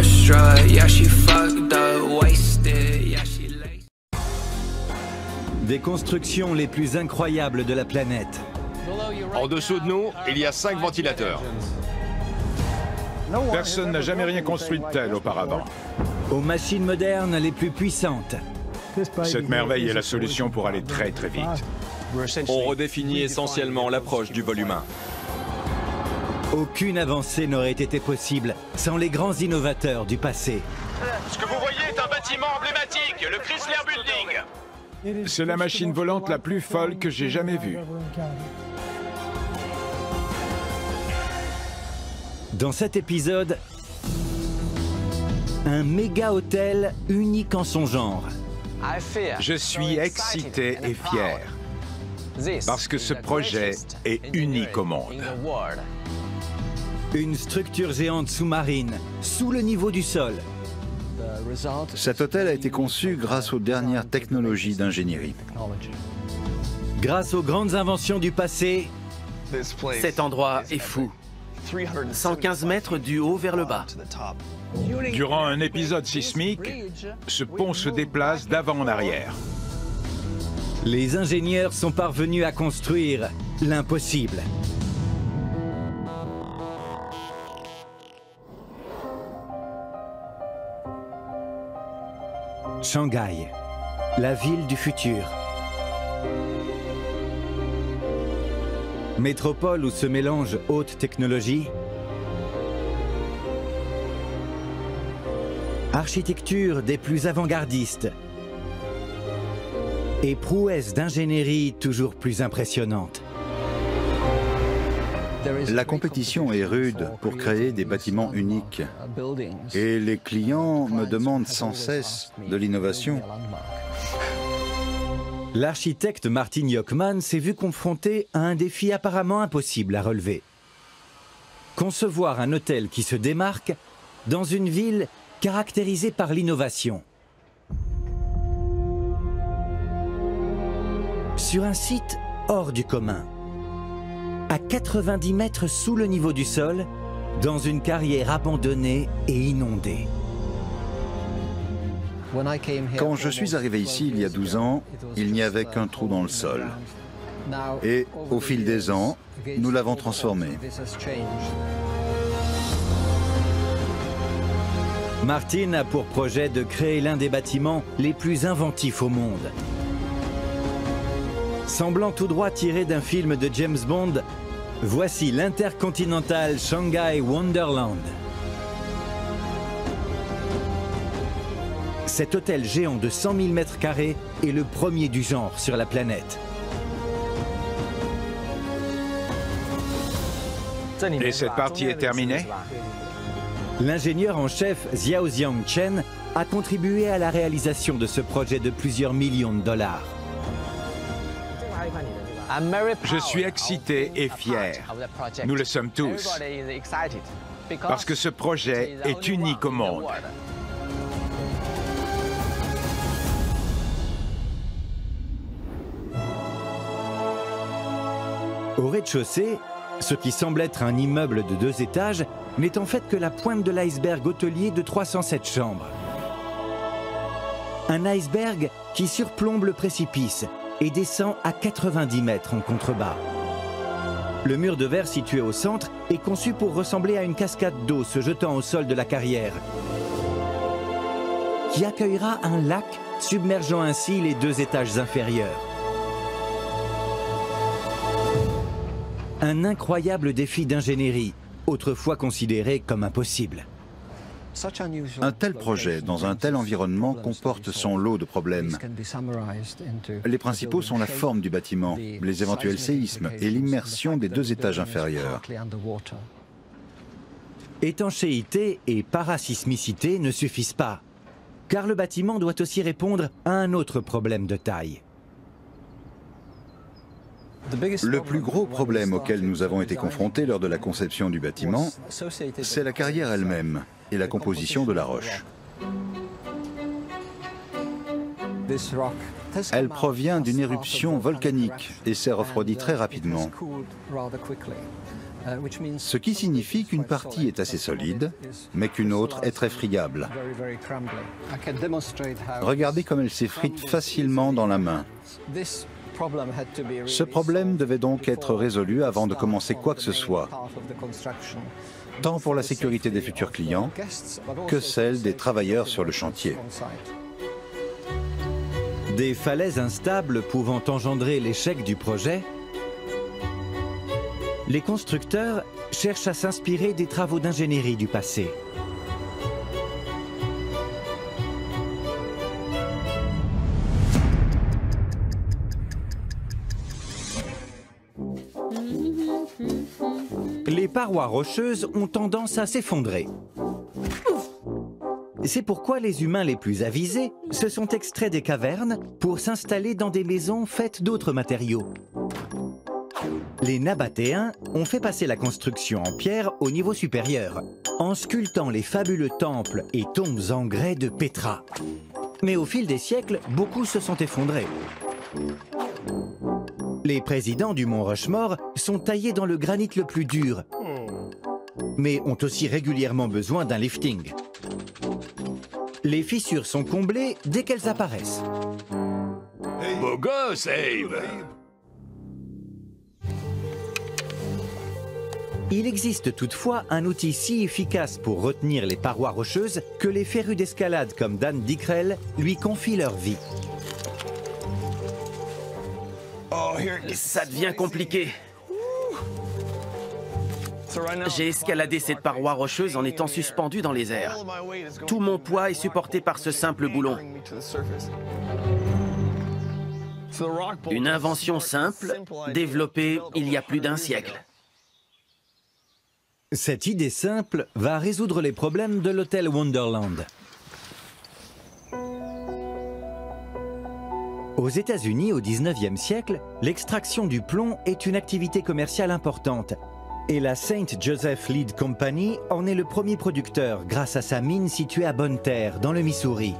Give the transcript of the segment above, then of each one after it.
struck, yeah, she fucked up, wasted, yeah, she laced. Des constructions les plus incroyables de la planète. En dessous de nous, il y a 5 ventilateurs. Personne n'a jamais rien construit de tel auparavant. Aux machines modernes les plus puissantes. Cette merveille est la solution pour aller très très vite. On redéfinit essentiellement l'approche du vol humain. Aucune avancée n'aurait été possible sans les grands innovateurs du passé. Ce que vous voyez est un bâtiment emblématique, le Chrysler Building. C'est la machine volante la plus folle que j'ai jamais vue. Dans cet épisode, un méga hôtel unique en son genre. Je suis excité et fier parce que ce projet est unique au monde. Une structure géante sous-marine, sous le niveau du sol. Cet hôtel a été conçu grâce aux dernières technologies d'ingénierie. Grâce aux grandes inventions du passé, Cet endroit est fou. 115 mètres du haut vers le bas. Durant un épisode sismique, ce pont se déplace d'avant en arrière. les ingénieurs sont parvenus à construire l'impossible. Shanghai, la ville du futur. Métropole où se mélangent haute technologie, architecture des plus avant-gardistes et prouesses d'ingénierie toujours plus impressionnantes. La compétition est rude pour créer des bâtiments uniques. Et les clients me demandent sans cesse de l'innovation. L'architecte Martin Jochman s'est vu confronté à un défi apparemment impossible à relever. Concevoir un hôtel qui se démarque dans une ville caractérisée par l'innovation. Sur un site hors du commun, à 90 mètres sous le niveau du sol, dans une carrière abandonnée et inondée. Quand je suis arrivé ici il y a 12 ans, il n'y avait qu'un trou dans le sol. Et au fil des ans, nous l'avons transformé. Martin a pour projet de créer l'un des bâtiments les plus inventifs au monde. Semblant tout droit tiré d'un film de James Bond, voici l'Intercontinental Shanghai Wonderland. Cet hôtel géant de 100 000 mètres carrés est le premier du genre sur la planète. Et cette partie est terminée? L'ingénieur en chef Xiaoxiang Chen a contribué à la réalisation de ce projet de plusieurs millions de dollars. Je suis excité et fier. Nous le sommes tous. Parce que ce projet est unique au monde. Au rez-de-chaussée, ce qui semble être un immeuble de 2 étages n'est en fait que la pointe de l'iceberg hôtelier de 307 chambres. Un iceberg qui surplombe le précipice et descend à 90 mètres en contrebas. Le mur de verre situé au centre est conçu pour ressembler à une cascade d'eau se jetant au sol de la carrière, qui accueillera un lac submergeant ainsi les 2 étages inférieurs. Un incroyable défi d'ingénierie, autrefois considéré comme impossible. Un tel projet, dans un tel environnement, comporte son lot de problèmes. Les principaux sont la forme du bâtiment, les éventuels séismes et l'immersion des 2 étages inférieurs. Étanchéité et parasismicité ne suffisent pas, car le bâtiment doit aussi répondre à un autre problème de taille. Le plus gros problème auquel nous avons été confrontés lors de la conception du bâtiment, c'est la carrière elle-même et la composition de la roche. Elle provient d'une éruption volcanique et s'est refroidie très rapidement. Ce qui signifie qu'une partie est assez solide, mais qu'une autre est très friable. Regardez comme elle s'effrite facilement dans la main. Ce problème devait donc être résolu avant de commencer quoi que ce soit, tant pour la sécurité des futurs clients que celle des travailleurs sur le chantier. Des falaises instables pouvant engendrer l'échec du projet, les constructeurs cherchent à s'inspirer des travaux d'ingénierie du passé. Les parois rocheuses ont tendance à s'effondrer. C'est pourquoi les humains les plus avisés se sont extraits des cavernes pour s'installer dans des maisons faites d'autres matériaux. Les Nabatéens ont fait passer la construction en pierre au niveau supérieur, en sculptant les fabuleux temples et tombes en grès de Pétra. Mais au fil des siècles, beaucoup se sont effondrés. Les présidents du mont Rushmore sont taillés dans le granit le plus dur, mais ont aussi régulièrement besoin d'un lifting. Les fissures sont comblées dès qu'elles apparaissent. Beau gosse, Abe! Il existe toutefois un outil si efficace pour retenir les parois rocheuses que les férus d'escalade comme Dan Dickrell lui confient leur vie. Ça devient compliqué. J'ai escaladé cette paroi rocheuse en étant suspendu dans les airs. Tout mon poids est supporté par ce simple boulon. Une invention simple, développée il y a plus d'un siècle. Cette idée simple va résoudre les problèmes de l'hôtel Wonderland. Aux États-Unis, au XIXe siècle, l'extraction du plomb est une activité commerciale importante. Et la St. Joseph Lead Company en est le premier producteur grâce à sa mine située à Bonne Terre, dans le Missouri.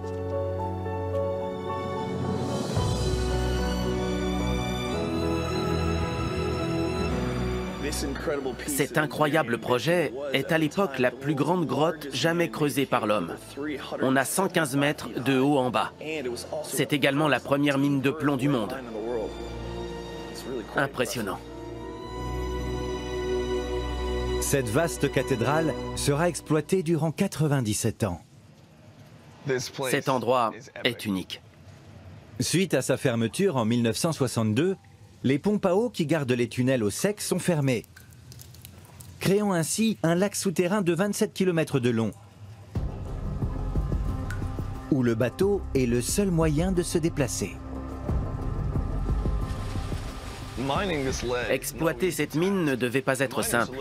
Cet incroyable projet est à l'époque la plus grande grotte jamais creusée par l'homme. On a 115 mètres de haut en bas. C'est également la première mine de plomb du monde. Impressionnant. Cette vaste cathédrale sera exploitée durant 97 ans. Cet endroit est unique. Suite à sa fermeture en 1962, les pompes à eau qui gardent les tunnels au sec sont fermées, créant ainsi un lac souterrain de 27 km de long, où le bateau est le seul moyen de se déplacer. Exploiter cette mine ne devait pas être simple.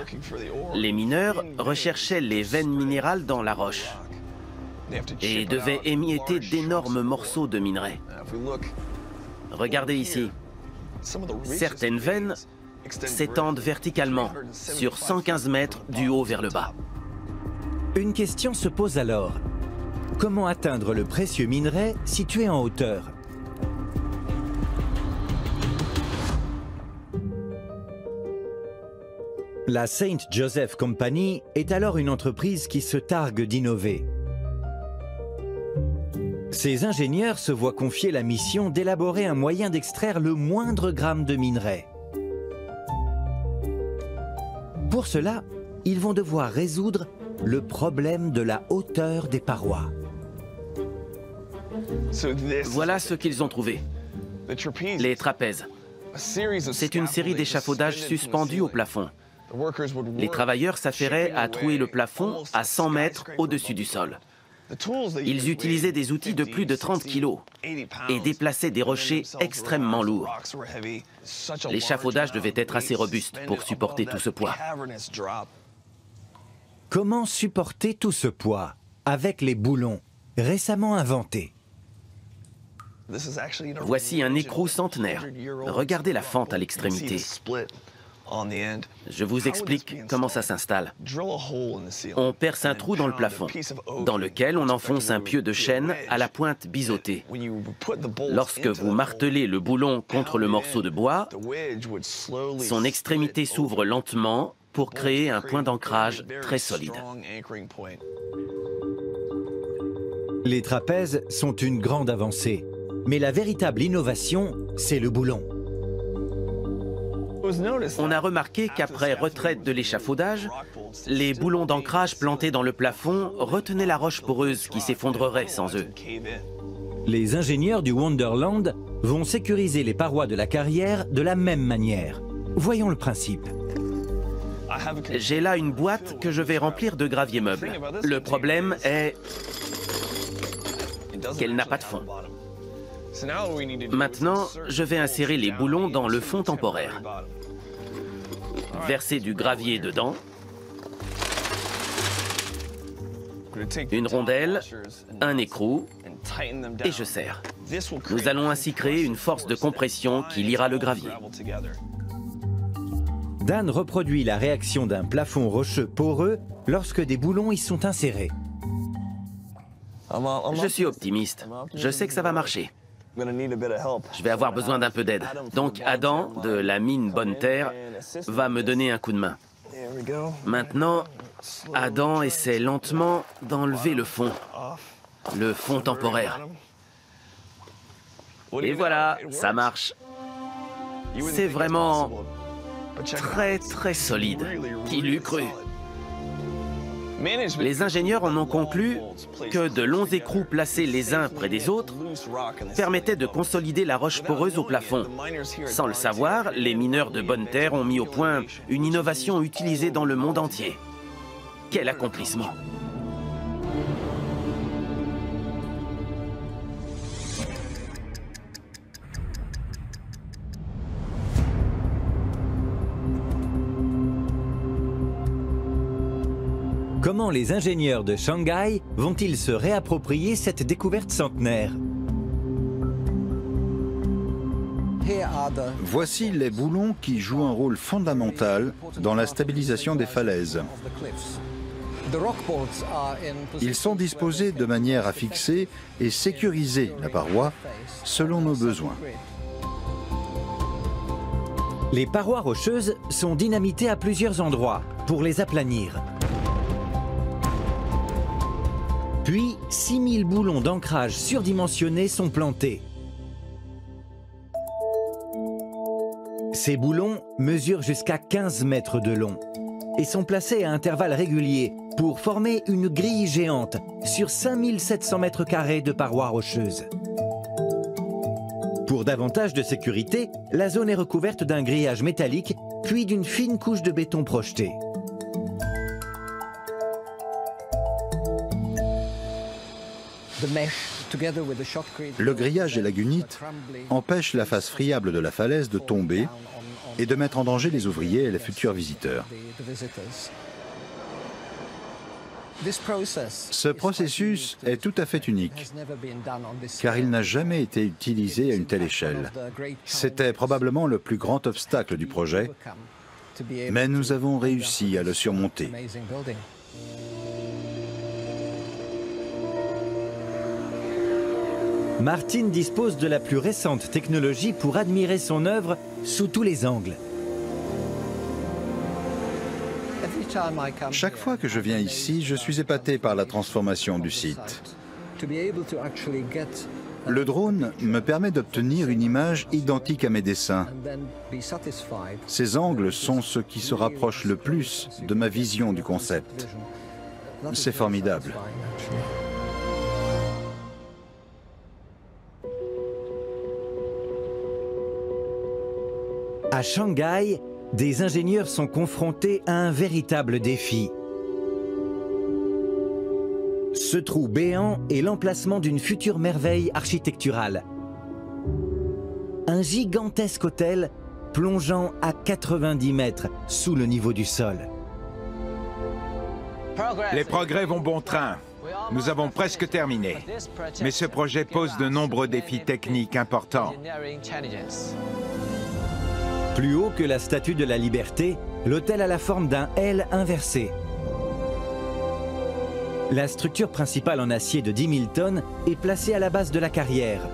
Les mineurs recherchaient les veines minérales dans la roche et devaient émietter d'énormes morceaux de minerai. Regardez ici. Certaines veines s'étendent verticalement sur 115 mètres du haut vers le bas. Une question se pose alors. Comment atteindre le précieux minerai situé en hauteur ? La St. Joseph Company est alors une entreprise qui se targue d'innover. Ses ingénieurs se voient confier la mission d'élaborer un moyen d'extraire le moindre gramme de minerai. Pour cela, ils vont devoir résoudre le problème de la hauteur des parois. Voilà ce qu'ils ont trouvé. Les trapèzes. C'est une série d'échafaudages suspendus au plafond. Les travailleurs s'affairaient à trouer le plafond à 100 mètres au-dessus du sol. Ils utilisaient des outils de plus de 30 kilos et déplaçaient des rochers extrêmement lourds. L'échafaudage devait être assez robuste pour supporter tout ce poids. Comment supporter tout ce poids avec les boulons récemment inventés? Voici un écrou centenaire. Regardez la fente à l'extrémité. Je vous explique comment ça s'installe. On perce un trou dans le plafond, dans lequel on enfonce un pieu de chêne à la pointe biseautée. Lorsque vous martelez le boulon contre le morceau de bois, son extrémité s'ouvre lentement pour créer un point d'ancrage très solide. Les trapèzes sont une grande avancée, mais la véritable innovation, c'est le boulon. On a remarqué qu'après retraite de l'échafaudage, les boulons d'ancrage plantés dans le plafond retenaient la roche poreuse qui s'effondrerait sans eux. Les ingénieurs du Wonderland vont sécuriser les parois de la carrière de la même manière. Voyons le principe. J'ai là une boîte que je vais remplir de gravier meuble. Le problème est qu'elle n'a pas de fond. Maintenant, je vais insérer les boulons dans le fond temporaire. Verser du gravier dedans. Une rondelle, un écrou, et je serre. Nous allons ainsi créer une force de compression qui liera le gravier. Dan reproduit la réaction d'un plafond rocheux poreux lorsque des boulons y sont insérés. Je suis optimiste. Je sais que ça va marcher. Je vais avoir besoin d'un peu d'aide. Donc Adam, de la mine Bonne Terre, va me donner un coup de main. Maintenant, Adam essaie lentement d'enlever le fond temporaire. Et voilà, ça marche. C'est vraiment très solide. Qui l'eût cru? Les ingénieurs en ont conclu que de longs écrous placés les uns près des autres permettaient de consolider la roche poreuse au plafond. Sans le savoir, les mineurs de Bonne Terre ont mis au point une innovation utilisée dans le monde entier. Quel accomplissement! Comment les ingénieurs de Shanghai vont-ils se réapproprier cette découverte centenaire? Voici les boulons qui jouent un rôle fondamental dans la stabilisation des falaises. Ils sont disposés de manière à fixer et sécuriser la paroi selon nos besoins. Les parois rocheuses sont dynamitées à plusieurs endroits pour les aplanir. Puis, 6000 boulons d'ancrage surdimensionnés sont plantés. Ces boulons mesurent jusqu'à 15 mètres de long et sont placés à intervalles réguliers pour former une grille géante sur 5700 mètres carrés de parois rocheuses. Pour davantage de sécurité, la zone est recouverte d'un grillage métallique puis d'une fine couche de béton projeté. Le grillage et la gunite empêchent la face friable de la falaise de tomber et de mettre en danger les ouvriers et les futurs visiteurs. Ce processus est tout à fait unique, car il n'a jamais été utilisé à une telle échelle. C'était probablement le plus grand obstacle du projet, mais nous avons réussi à le surmonter. Martin dispose de la plus récente technologie pour admirer son œuvre sous tous les angles. Chaque fois que je viens ici, je suis épaté par la transformation du site. Le drone me permet d'obtenir une image identique à mes dessins. Ces angles sont ce qui se rapproche le plus de ma vision du concept. C'est formidable. À Shanghai, des ingénieurs sont confrontés à un véritable défi. Ce trou béant est l'emplacement d'une future merveille architecturale. Un gigantesque hôtel plongeant à 90 mètres sous le niveau du sol. Les progrès vont bon train. Nous avons presque terminé. Mais ce projet pose de nombreux défis techniques importants. Plus haut que la Statue de la Liberté, l'hôtel a la forme d'un L inversé. La structure principale en acier de 10 000 tonnes est placée à la base de la carrière.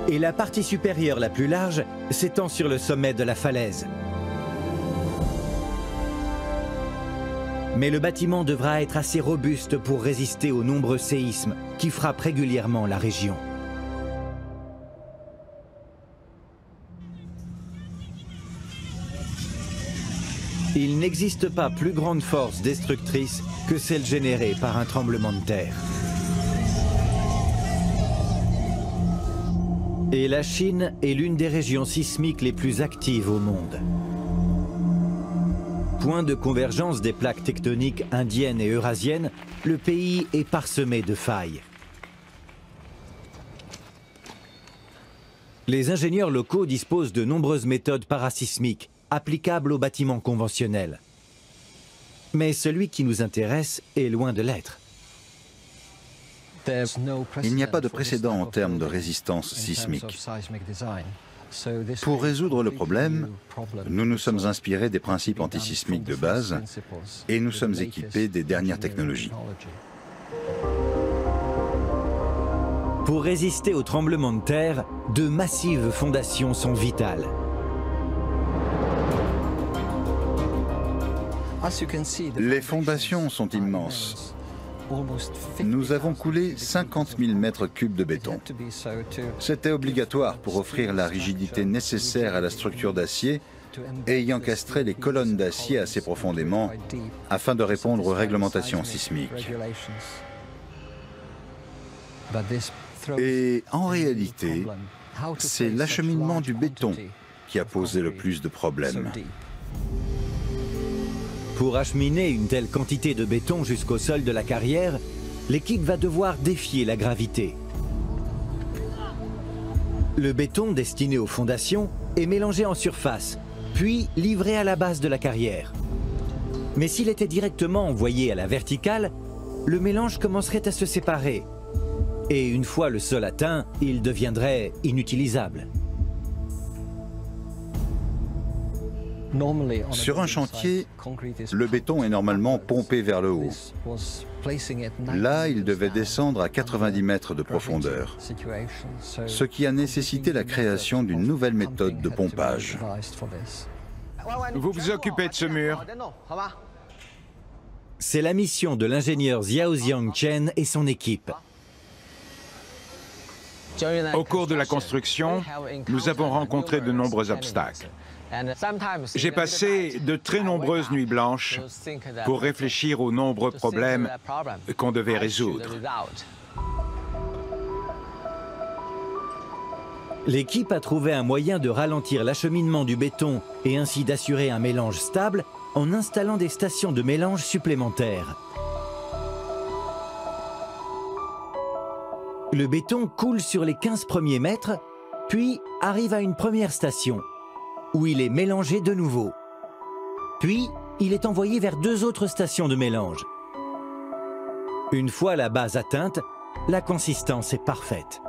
Et la partie supérieure la plus large s'étend sur le sommet de la falaise. Mais le bâtiment devra être assez robuste pour résister aux nombreux séismes qui frappent régulièrement la région. Il n'existe pas plus grande force destructrice que celle générée par un tremblement de terre. Et la Chine est l'une des régions sismiques les plus actives au monde. Point de convergence des plaques tectoniques indiennes et eurasiennes, le pays est parsemé de failles. Les ingénieurs locaux disposent de nombreuses méthodes parasismiques applicables aux bâtiments conventionnels. Mais celui qui nous intéresse est loin de l'être. Il n'y a pas de précédent en termes de résistance sismique. Pour résoudre le problème, nous nous sommes inspirés des principes antisismiques de base et nous sommes équipés des dernières technologies. Pour résister aux tremblements de terre, de massives fondations sont vitales. Les fondations sont immenses. Nous avons coulé 50 000 mètres cubes de béton. C'était obligatoire pour offrir la rigidité nécessaire à la structure d'acier et y encastrer les colonnes d'acier assez profondément afin de répondre aux réglementations sismiques. Et en réalité, c'est l'acheminement du béton qui a posé le plus de problèmes. Pour acheminer une telle quantité de béton jusqu'au sol de la carrière, l'équipe va devoir défier la gravité. Le béton destiné aux fondations est mélangé en surface, puis livré à la base de la carrière. Mais s'il était directement envoyé à la verticale, le mélange commencerait à se séparer. Et une fois le sol atteint, il deviendrait inutilisable. Sur un chantier, le béton est normalement pompé vers le haut. Là, il devait descendre à 90 mètres de profondeur, ce qui a nécessité la création d'une nouvelle méthode de pompage. Vous vous occupez de ce mur? C'est la mission de l'ingénieur Xiaoxiang Chen et son équipe. Au cours de la construction, nous avons rencontré de nombreux obstacles. J'ai passé de très nombreuses nuits blanches pour réfléchir aux nombreux problèmes qu'on devait résoudre. L'équipe a trouvé un moyen de ralentir l'acheminement du béton et ainsi d'assurer un mélange stable en installant des stations de mélange supplémentaires. Le béton coule sur les 15 premiers mètres, puis arrive à une première station, où il est mélangé de nouveau. Puis, il est envoyé vers 2 autres stations de mélange. Une fois la base atteinte, la consistance est parfaite.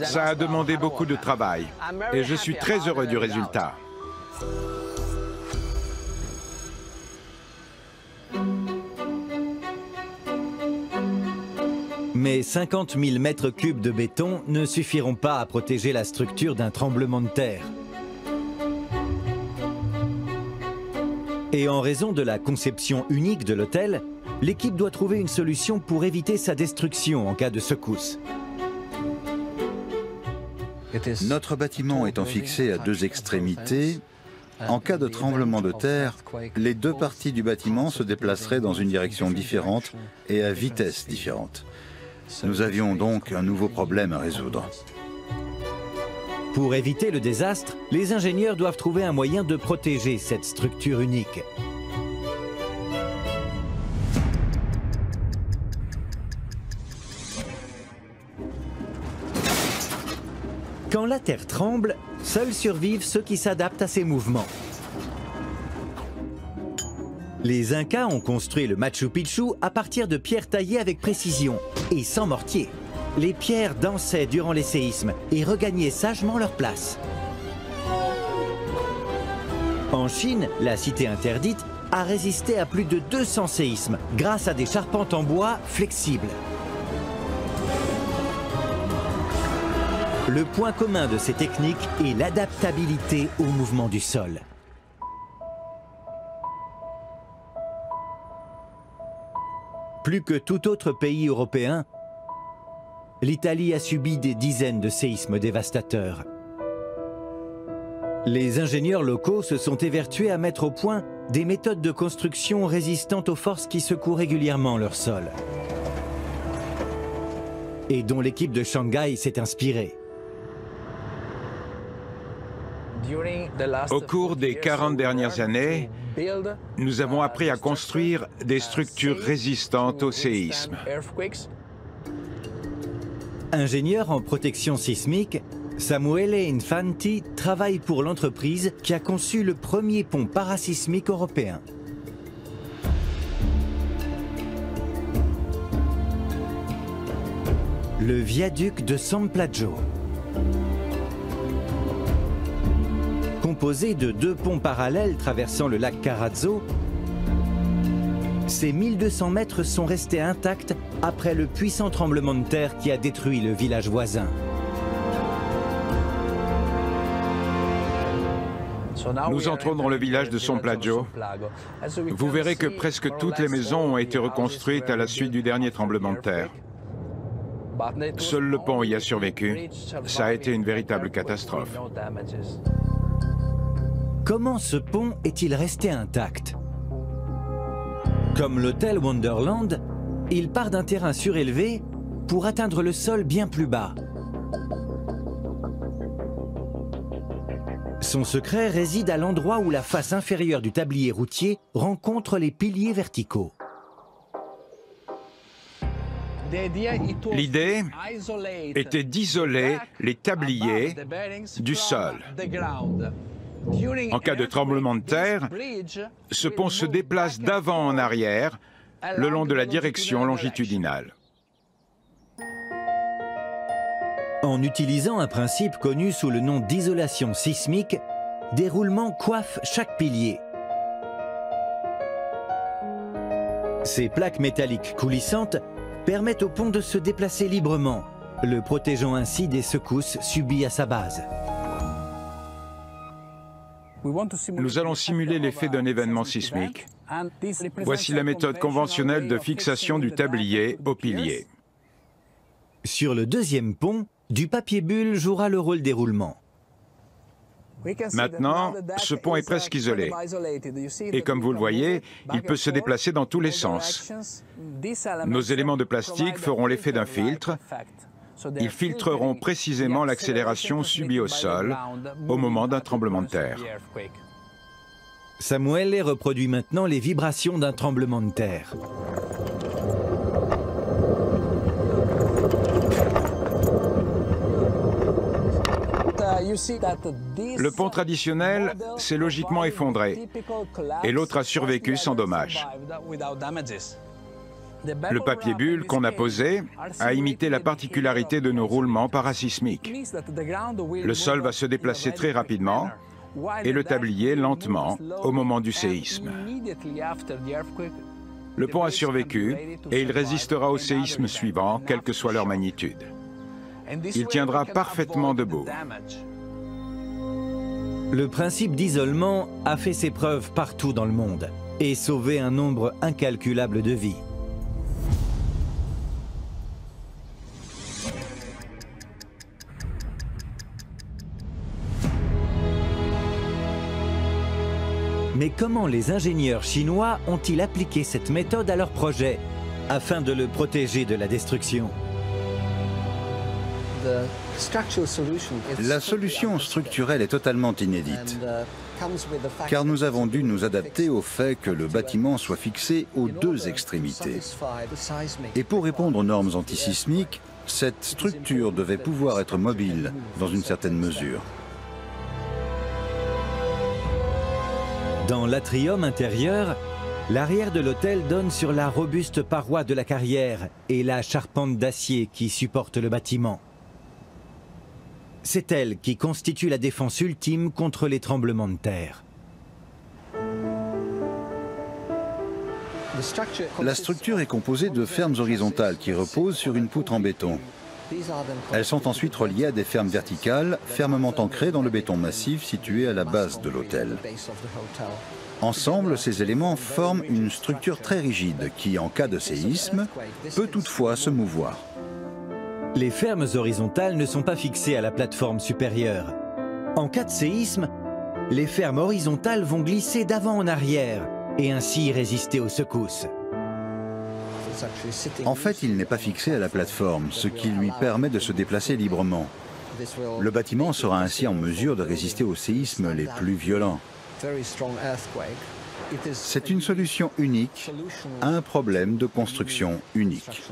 Ça a demandé beaucoup de travail et je suis très heureux du résultat. Mais 50 000 mètres cubes de béton ne suffiront pas à protéger la structure d'un tremblement de terre. Et en raison de la conception unique de l'hôtel, l'équipe doit trouver une solution pour éviter sa destruction en cas de secousse. Notre bâtiment étant fixé à 2 extrémités, en cas de tremblement de terre, les 2 parties du bâtiment se déplaceraient dans une direction différente et à vitesse différente. Nous avions donc un nouveau problème à résoudre. Pour éviter le désastre, les ingénieurs doivent trouver un moyen de protéger cette structure unique. Quand la terre tremble, seuls survivent ceux qui s'adaptent à ces mouvements. Les Incas ont construit le Machu Picchu à partir de pierres taillées avec précision et sans mortier. Les pierres dansaient durant les séismes et regagnaient sagement leur place. En Chine, la cité interdite a résisté à plus de 200 séismes grâce à des charpentes en bois flexibles. Le point commun de ces techniques est l'adaptabilité au mouvement du sol. Plus que tout autre pays européen, l'Italie a subi des dizaines de séismes dévastateurs. Les ingénieurs locaux se sont évertués à mettre au point des méthodes de construction résistantes aux forces qui secouent régulièrement leur sol et dont l'équipe de Shanghai s'est inspirée. Au cours des 40 dernières années, nous avons appris à construire des structures résistantes au séisme. Ingénieur en protection sismique, Samuele Infanti travaille pour l'entreprise qui a conçu le premier pont parasismique européen. Le viaduc de San Plagio. Composé de 2 ponts parallèles traversant le lac Carazzo, ces 1200 mètres sont restés intacts après le puissant tremblement de terre qui a détruit le village voisin. Nous entrons dans le village de San Plagio. Vous verrez que presque toutes les maisons ont été reconstruites à la suite du dernier tremblement de terre. Seul le pont y a survécu. Ça a été une véritable catastrophe. Comment ce pont est-il resté intact? Comme l'hôtel Wonderland, il part d'un terrain surélevé pour atteindre le sol bien plus bas. Son secret réside à l'endroit où la face inférieure du tablier routier rencontre les piliers verticaux. L'idée était d'isoler les tabliers du sol. En cas de tremblement de terre, ce pont se déplace d'avant en arrière le long de la direction longitudinale. En utilisant un principe connu sous le nom d'isolation sismique, des roulements coiffent chaque pilier. Ces plaques métalliques coulissantes permettent au pont de se déplacer librement, le protégeant ainsi des secousses subies à sa base. Nous allons simuler l'effet d'un événement sismique. Voici la méthode conventionnelle de fixation du tablier au pilier. Sur le deuxième pont, du papier bulle jouera le rôle des roulements. Maintenant, ce pont est presque isolé. Et comme vous le voyez, il peut se déplacer dans tous les sens. Nos éléments de plastique feront l'effet d'un filtre. Ils filtreront précisément l'accélération subie au sol au moment d'un tremblement de terre. Samuele reproduit maintenant les vibrations d'un tremblement de terre. Le pont traditionnel s'est logiquement effondré et l'autre a survécu sans dommage. Le papier bulle qu'on a posé a imité la particularité de nos roulements parasismiques. Le sol va se déplacer très rapidement et le tablier lentement au moment du séisme. Le pont a survécu et il résistera au séisme suivant, quelle que soit leur magnitude. Il tiendra parfaitement debout. Le principe d'isolement a fait ses preuves partout dans le monde et sauvé un nombre incalculable de vies. Mais comment les ingénieurs chinois ont-ils appliqué cette méthode à leur projet afin de le protéger de la destruction? La solution structurelle est totalement inédite, car nous avons dû nous adapter au fait que le bâtiment soit fixé aux 2 extrémités. Et pour répondre aux normes antisismiques, cette structure devait pouvoir être mobile dans une certaine mesure. Dans l'atrium intérieur, l'arrière de l'hôtel donne sur la robuste paroi de la carrière et la charpente d'acier qui supporte le bâtiment. C'est elle qui constitue la défense ultime contre les tremblements de terre. La structure est composée de fermes horizontales qui reposent sur une poutre en béton. Elles sont ensuite reliées à des fermes verticales, fermement ancrées dans le béton massif situé à la base de l'hôtel. Ensemble, ces éléments forment une structure très rigide qui, en cas de séisme, peut toutefois se mouvoir. Les fermes horizontales ne sont pas fixées à la plateforme supérieure. En cas de séisme, les fermes horizontales vont glisser d'avant en arrière et ainsi résister aux secousses. En fait, il n'est pas fixé à la plateforme, ce qui lui permet de se déplacer librement. Le bâtiment sera ainsi en mesure de résister aux séismes les plus violents. C'est une solution unique à un problème de construction unique.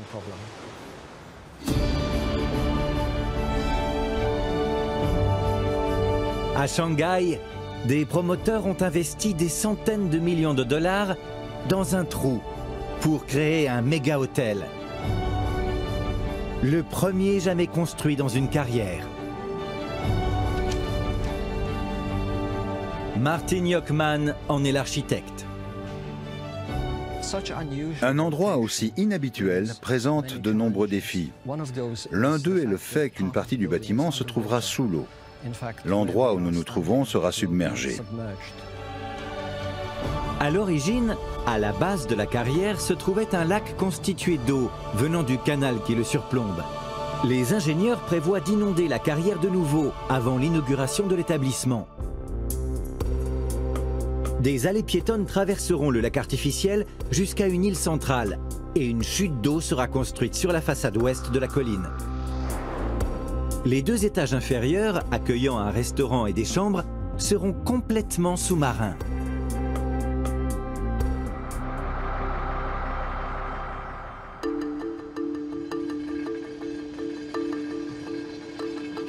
À Shanghai, des promoteurs ont investi des centaines de millions de dollars dans un trou pour créer un méga hôtel. Le premier jamais construit dans une carrière. Martin Jochman en est l'architecte. Un endroit aussi inhabituel présente de nombreux défis. L'un d'eux est le fait qu'une partie du bâtiment se trouvera sous l'eau. L'endroit où nous nous trouvons sera submergé. À l'origine, à la base de la carrière se trouvait un lac constitué d'eau venant du canal qui le surplombe. Les ingénieurs prévoient d'inonder la carrière de nouveau avant l'inauguration de l'établissement. Des allées piétonnes traverseront le lac artificiel jusqu'à une île centrale et une chute d'eau sera construite sur la façade ouest de la colline. Les 2 étages inférieurs, accueillant un restaurant et des chambres, seront complètement sous-marins.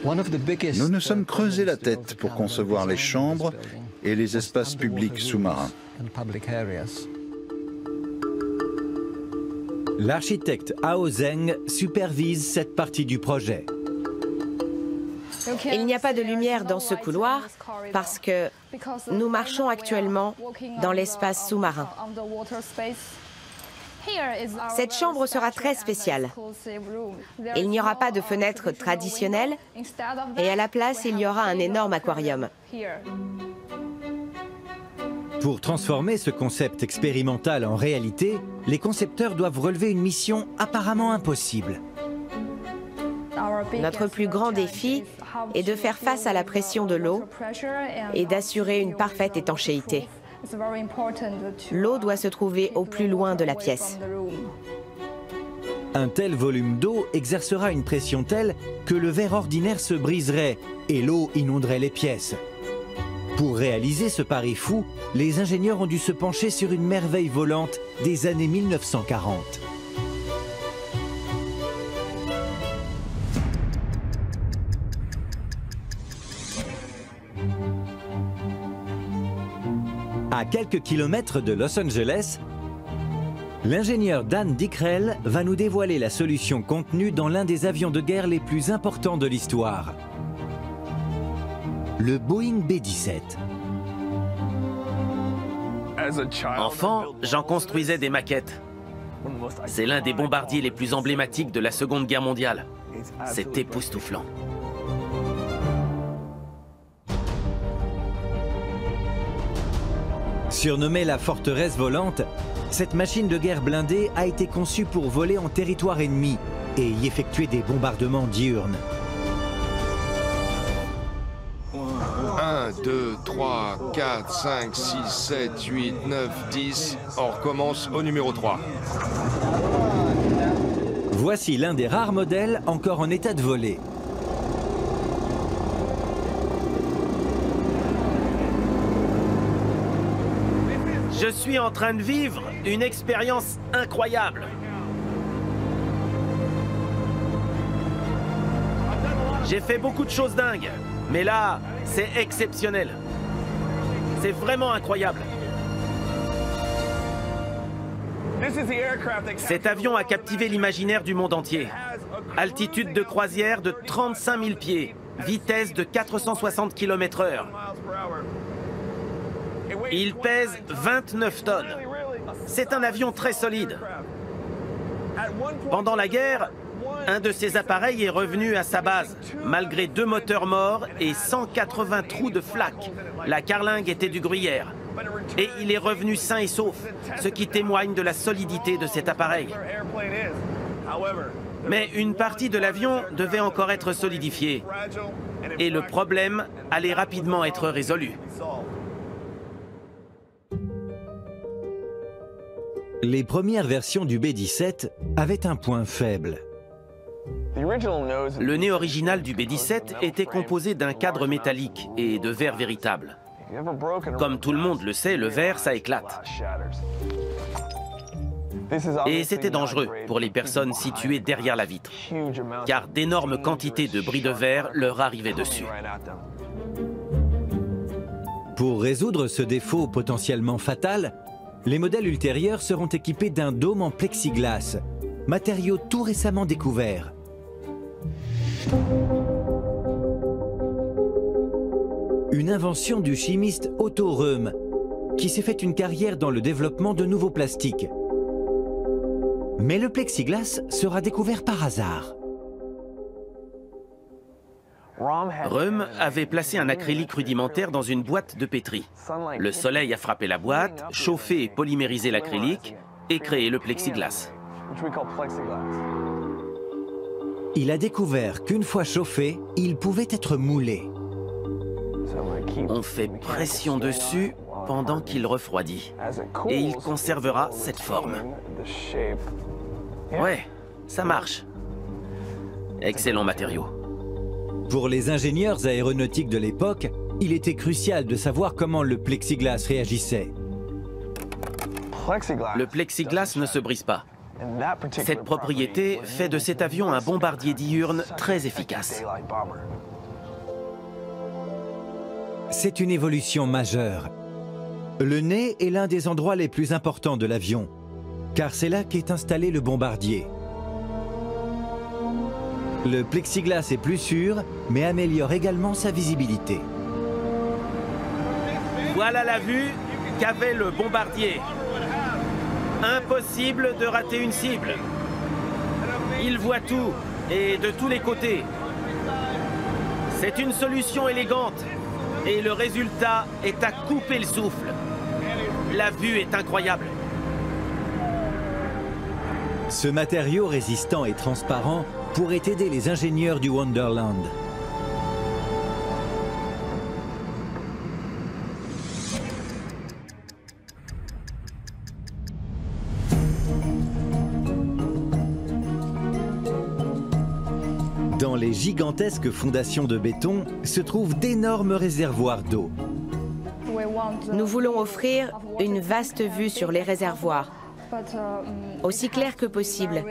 Nous nous sommes creusés la tête pour concevoir les chambres et les espaces publics sous-marins. L'architecte Hao Zheng supervise cette partie du projet. Il n'y a pas de lumière dans ce couloir parce que nous marchons actuellement dans l'espace sous-marin. Cette chambre sera très spéciale. Il n'y aura pas de fenêtre traditionnelle et à la place, il y aura un énorme aquarium. Pour transformer ce concept expérimental en réalité, les concepteurs doivent relever une mission apparemment impossible. Notre plus grand défi est de faire face à la pression de l'eau et d'assurer une parfaite étanchéité. L'eau doit se trouver au plus loin de la pièce. Un tel volume d'eau exercera une pression telle que le verre ordinaire se briserait et l'eau inonderait les pièces. Pour réaliser ce pari fou, les ingénieurs ont dû se pencher sur une merveille volante des années 1940. À quelques kilomètres de Los Angeles, l'ingénieur Dan Dickrell va nous dévoiler la solution contenue dans l'un des avions de guerre les plus importants de l'histoire. Le Boeing B-17. Enfant, j'en construisais des maquettes. C'est l'un des bombardiers les plus emblématiques de la Seconde Guerre mondiale. C'est époustouflant. Surnommée la forteresse volante, cette machine de guerre blindée a été conçue pour voler en territoire ennemi et y effectuer des bombardements diurnes. 1, 2, 3, 4, 5, 6, 7, 8, 9, 10. On recommence au numéro 3. Voici l'un des rares modèles encore en état de voler. Je suis en train de vivre une expérience incroyable. J'ai fait beaucoup de choses dingues, mais là, c'est exceptionnel. C'est vraiment incroyable. Cet avion a captivé l'imaginaire du monde entier. Altitude de croisière de 35 000 pieds, vitesse de 460 km/h. Il pèse 29 tonnes. C'est un avion très solide. Pendant la guerre, un de ces appareils est revenu à sa base, malgré 2 moteurs morts et 180 trous de flak. La carlingue était du gruyère. et il est revenu sain et sauf, ce qui témoigne de la solidité de cet appareil. Mais une partie de l'avion devait encore être solidifiée, et le problème allait rapidement être résolu. Les premières versions du B-17 avaient un point faible. Le nez original du B-17 était composé d'un cadre métallique et de verre véritable. Comme tout le monde le sait, le verre, ça éclate. Et c'était dangereux pour les personnes situées derrière la vitre, car d'énormes quantités de bris de verre leur arrivaient dessus. Pour résoudre ce défaut potentiellement fatal, les modèles ultérieurs seront équipés d'un dôme en plexiglas, matériau tout récemment découvert. Une invention du chimiste Otto Röhm, qui s'est fait une carrière dans le développement de nouveaux plastiques. Mais le plexiglas sera découvert par hasard. Röhm avait placé un acrylique rudimentaire dans une boîte de pétri. Le soleil a frappé la boîte, chauffé et polymérisé l'acrylique et créé le plexiglas. Il a découvert qu'une fois chauffé, il pouvait être moulé. On fait pression dessus pendant qu'il refroidit. Et il conservera cette forme. Ouais, ça marche. Excellent matériau. Pour les ingénieurs aéronautiques de l'époque, il était crucial de savoir comment le plexiglas réagissait. Le plexiglas ne se brise pas. Cette propriété fait de cet avion un bombardier diurne très efficace. C'est une évolution majeure. Le nez est l'un des endroits les plus importants de l'avion, car c'est là qu'est installé le bombardier. Le plexiglas est plus sûr, mais améliore également sa visibilité. Voilà la vue qu'avait le bombardier. Impossible de rater une cible. Il voit tout, et de tous les côtés. C'est une solution élégante, et le résultat est à couper le souffle. La vue est incroyable. Ce matériau résistant et transparent pourrait aider les ingénieurs du Wonderland. Dans les gigantesques fondations de béton se trouvent d'énormes réservoirs d'eau. Nous voulons offrir une vaste vue sur les réservoirs, aussi clair que possible.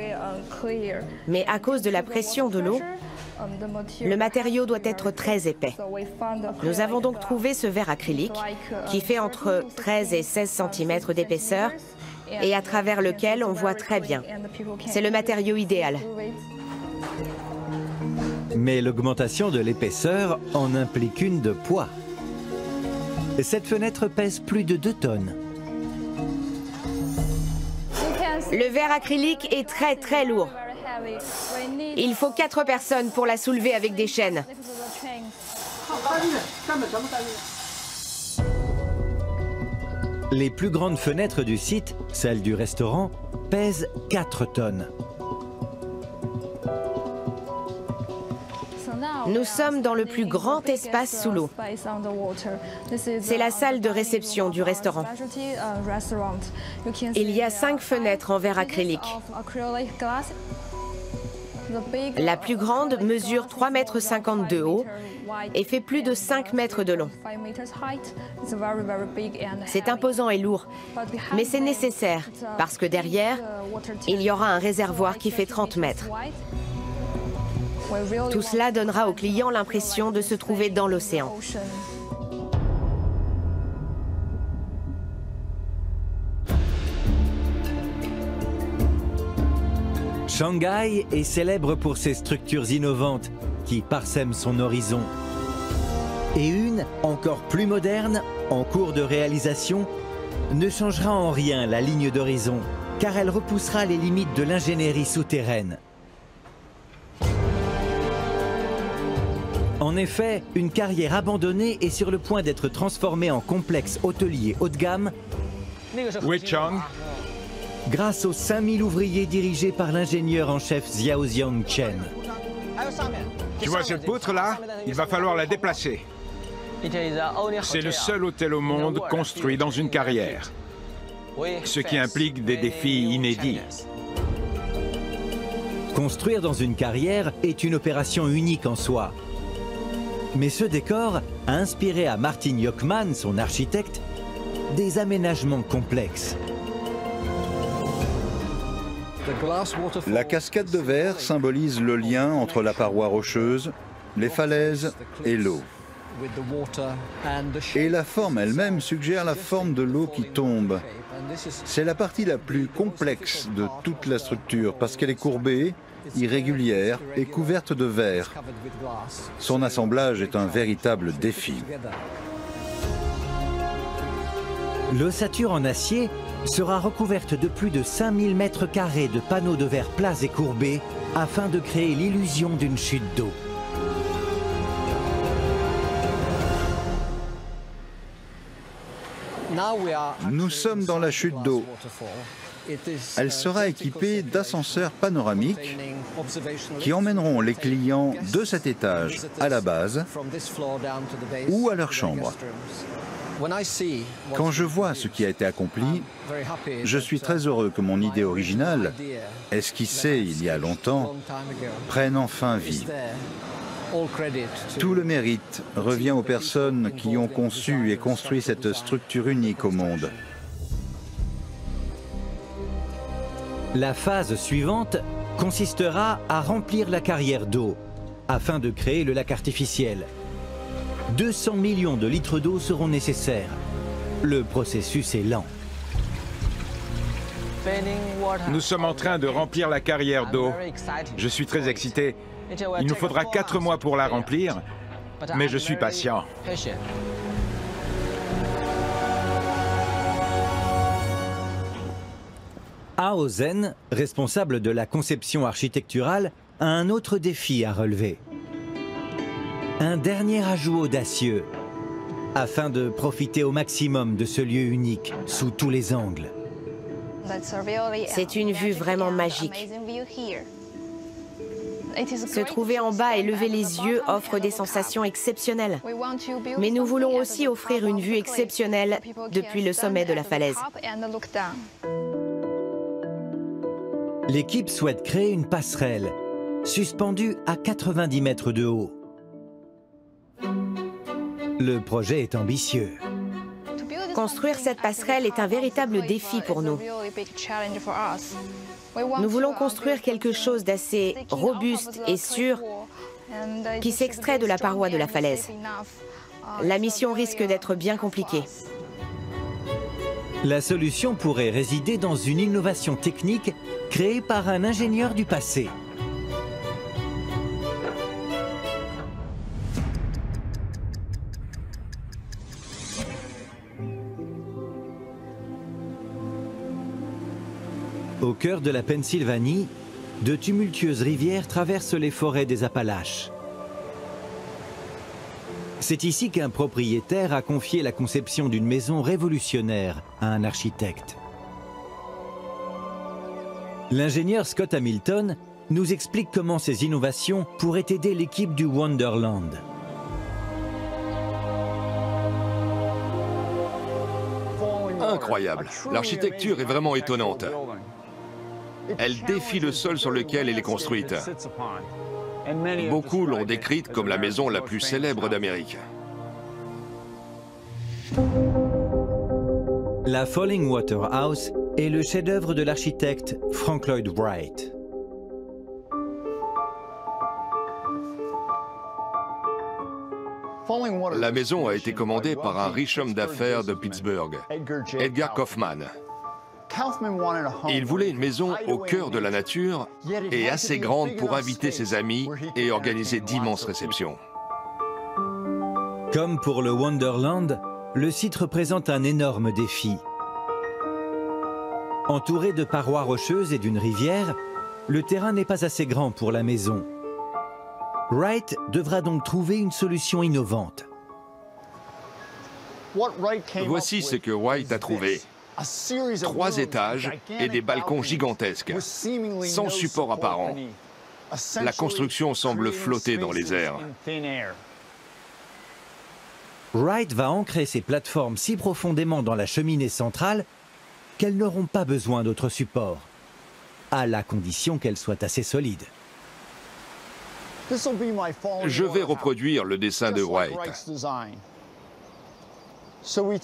Mais à cause de la pression de l'eau, le matériau doit être très épais. Nous avons donc trouvé ce verre acrylique qui fait entre 13 et 16 cm d'épaisseur et à travers lequel on voit très bien. C'est le matériau idéal. Mais l'augmentation de l'épaisseur en implique une de poids. Cette fenêtre pèse plus de 2 tonnes. Le verre acrylique est très lourd. Il faut 4 personnes pour la soulever avec des chaînes. Les plus grandes fenêtres du site, celles du restaurant, pèsent 4 tonnes. Nous sommes dans le plus grand espace sous l'eau. C'est la salle de réception du restaurant. Il y a 5 fenêtres en verre acrylique. La plus grande mesure 3,50 m de haut et fait plus de 5 mètres de long. C'est imposant et lourd, mais c'est nécessaire parce que derrière, il y aura un réservoir qui fait 30 mètres. Tout cela donnera aux clients l'impression de se trouver dans l'océan. Shanghai est célèbre pour ses structures innovantes qui parsèment son horizon. Et une, encore plus moderne, en cours de réalisation, ne changera en rien la ligne d'horizon, car elle repoussera les limites de l'ingénierie souterraine. En En effet, une carrière abandonnée est sur le point d'être transformée en complexe hôtelier haut de gamme Wei Chang, grâce aux 5000 ouvriers dirigés par l'ingénieur en chef Xiaoxiang Chen. tu vois cette poutre là? Il va falloir la déplacer. C'est le seul hôtel au monde construit dans une carrière, ce qui implique des défis inédits. Construire dans une carrière est une opération unique en soi. Mais ce décor a inspiré à Martin Jochman, son architecte, des aménagements complexes. La cascade de verre symbolise le lien entre la paroi rocheuse, les falaises et l'eau. Et la forme elle-même suggère la forme de l'eau qui tombe. C'est la partie la plus complexe de toute la structure parce qu'elle est courbée, irrégulière et couverte de verre. Son assemblage est un véritable défi. L'ossature en acier sera recouverte de plus de 5000 mètres carrés de panneaux de verre plats et courbés afin de créer l'illusion d'une chute d'eau. Nous sommes dans la chute d'eau. Elle sera équipée d'ascenseurs panoramiques qui emmèneront les clients de cet étage à la base ou à leur chambre. Quand je vois ce qui a été accompli, je suis très heureux que mon idée originale, esquissée il y a longtemps, prenne enfin vie. Tout le mérite revient aux personnes qui ont conçu et construit cette structure unique au monde. La phase suivante consistera à remplir la carrière d'eau afin de créer le lac artificiel. 200 millions de litres d'eau seront nécessaires. Le processus est lent. Nous sommes en train de remplir la carrière d'eau. Je suis très excité. Il nous faudra 4 mois pour la remplir, mais je suis patient. Hao Zhen, responsable de la conception architecturale, a un autre défi à relever. Un dernier ajout audacieux, afin de profiter au maximum de ce lieu unique, sous tous les angles. C'est une vue vraiment magique. Se trouver en bas et lever les yeux offre des sensations exceptionnelles. Mais nous voulons aussi offrir une vue exceptionnelle depuis le sommet de la falaise. L'équipe souhaite créer une passerelle, suspendue à 90 mètres de haut. Le projet est ambitieux. Construire cette passerelle est un véritable défi pour nous. Nous voulons construire quelque chose d'assez robuste et sûr qui s'extrait de la paroi de la falaise. La mission risque d'être bien compliquée. La solution pourrait résider dans une innovation technique créée par un ingénieur du passé. Au cœur de la Pennsylvanie, de tumultueuses rivières traversent les forêts des Appalaches. C'est ici qu'un propriétaire a confié la conception d'une maison révolutionnaire à un architecte. L'ingénieur Scott Hamilton nous explique comment ces innovations pourraient aider l'équipe du Wonderland. Incroyable. L'architecture est vraiment étonnante. Elle défie le sol sur lequel elle est construite. Beaucoup l'ont décrite comme la maison la plus célèbre d'Amérique. La Falling Water House est le chef-d'œuvre de l'architecte Frank Lloyd Wright. La maison a été commandée par un riche homme d'affaires de Pittsburgh, Edgar Kaufman. Il voulait une maison au cœur de la nature et assez grande pour inviter ses amis et organiser d'immenses réceptions. Comme pour le Wonderland, le site représente un énorme défi. Entouré de parois rocheuses et d'une rivière, le terrain n'est pas assez grand pour la maison. Wright devra donc trouver une solution innovante. Voici ce que Wright a trouvé. 3 étages et des balcons gigantesques, sans support apparent. La construction semble flotter dans les airs. Wright va ancrer ces plateformes si profondément dans la cheminée centrale qu'elles n'auront pas besoin d'autres supports, à la condition qu'elles soient assez solides. Je vais reproduire le dessin de Wright.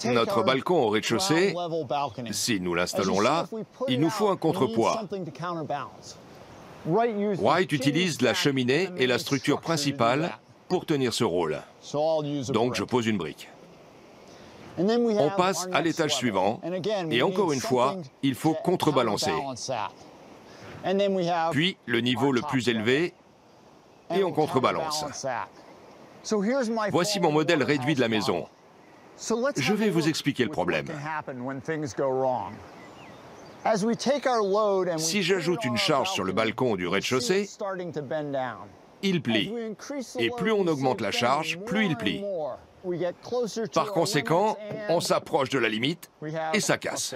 Notre balcon au rez-de-chaussée, si nous l'installons là, il nous faut un contrepoids. Wright utilise la cheminée et la structure principale pour tenir ce rôle. Donc je pose une brique. On passe à l'étage suivant, et encore une fois, il faut contrebalancer. Puis le niveau le plus élevé, et on contrebalance. Voici mon modèle réduit de la maison. Je vais vous expliquer le problème. Si j'ajoute une charge sur le balcon du rez-de-chaussée, il plie. Et plus on augmente la charge, plus il plie. Par conséquent, on s'approche de la limite et ça casse.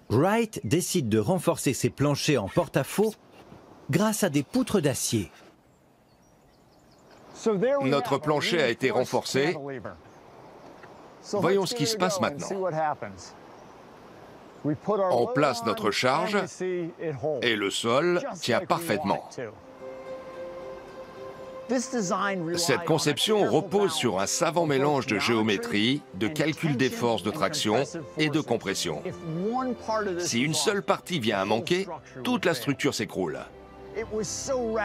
Wright décide de renforcer ses planchers en porte-à-faux grâce à des poutres d'acier. Notre plancher a été renforcé. Voyons ce qui se passe maintenant. On place notre charge et le sol tient parfaitement. Cette conception repose sur un savant mélange de géométrie, de calcul des forces de traction et de compression. Si une seule partie vient à manquer, toute la structure s'écroule.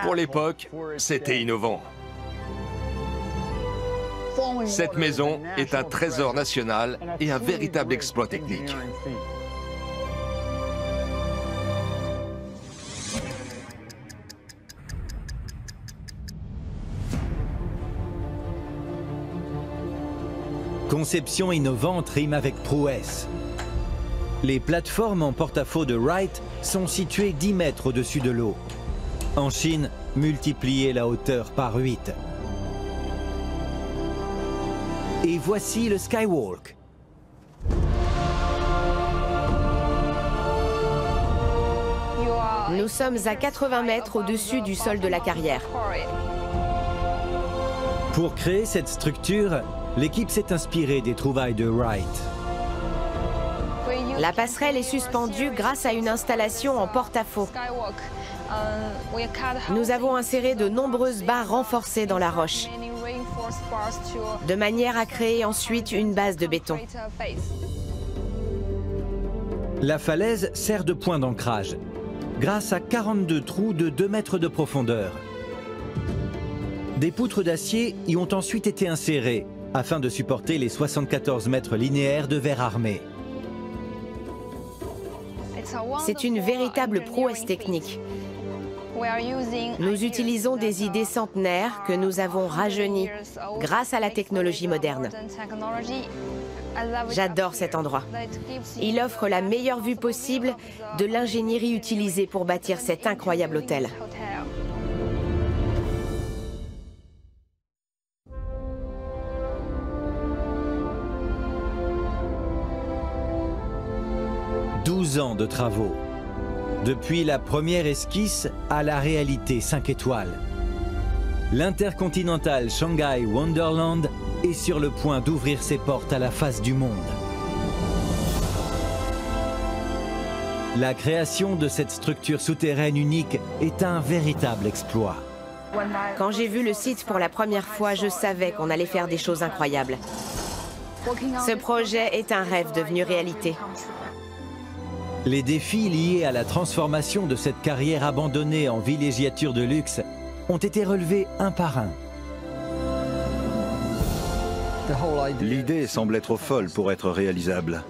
Pour l'époque, c'était innovant. Cette maison est un trésor national et un véritable exploit technique. Conception innovante rime avec prouesse. Les plateformes en porte-à-faux de Wright sont situées 10 mètres au-dessus de l'eau. En Chine, multipliez la hauteur par 8. Et voici le Skywalk. Nous sommes à 80 mètres au-dessus du sol de la carrière. Pour créer cette structure, l'équipe s'est inspirée des trouvailles de Wright. La passerelle est suspendue grâce à une installation en porte-à-faux. Nous avons inséré de nombreuses barres renforcées dans la roche, de manière à créer ensuite une base de béton. La falaise sert de point d'ancrage, grâce à 42 trous de 2 mètres de profondeur. Des poutres d'acier y ont ensuite été insérées, afin de supporter les 74 mètres linéaires de verre armé. C'est une véritable prouesse technique. Nous utilisons des idées centenaires que nous avons rajeunies grâce à la technologie moderne. J'adore cet endroit. Il offre la meilleure vue possible de l'ingénierie utilisée pour bâtir cet incroyable hôtel. Ans de travaux. Depuis la première esquisse à la réalité 5 étoiles. L'intercontinental Shanghai Wonderland est sur le point d'ouvrir ses portes à la face du monde. La création de cette structure souterraine unique est un véritable exploit. Quand j'ai vu le site pour la première fois, je savais qu'on allait faire des choses incroyables. Ce projet est un rêve devenu réalité. Les défis liés à la transformation de cette carrière abandonnée en villégiature de luxe ont été relevés un par un. L'idée semblait trop folle pour être réalisable.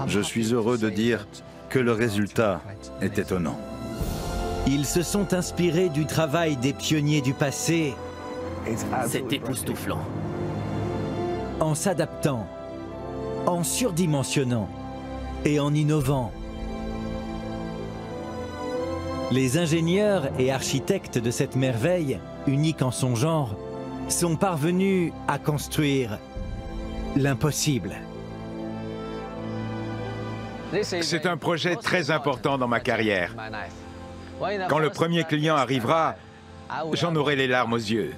Je suis heureux de dire que le résultat est étonnant. Ils se sont inspirés du travail des pionniers du passé. C'est époustouflant. En s'adaptant, en surdimensionnant et en innovant. Les ingénieurs et architectes de cette merveille, unique en son genre, sont parvenus à construire l'impossible. C'est un projet très important dans ma carrière. Quand le premier client arrivera, j'en aurai les larmes aux yeux.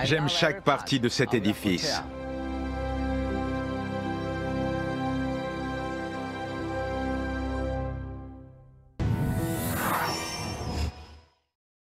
J'aime chaque partie de cet édifice.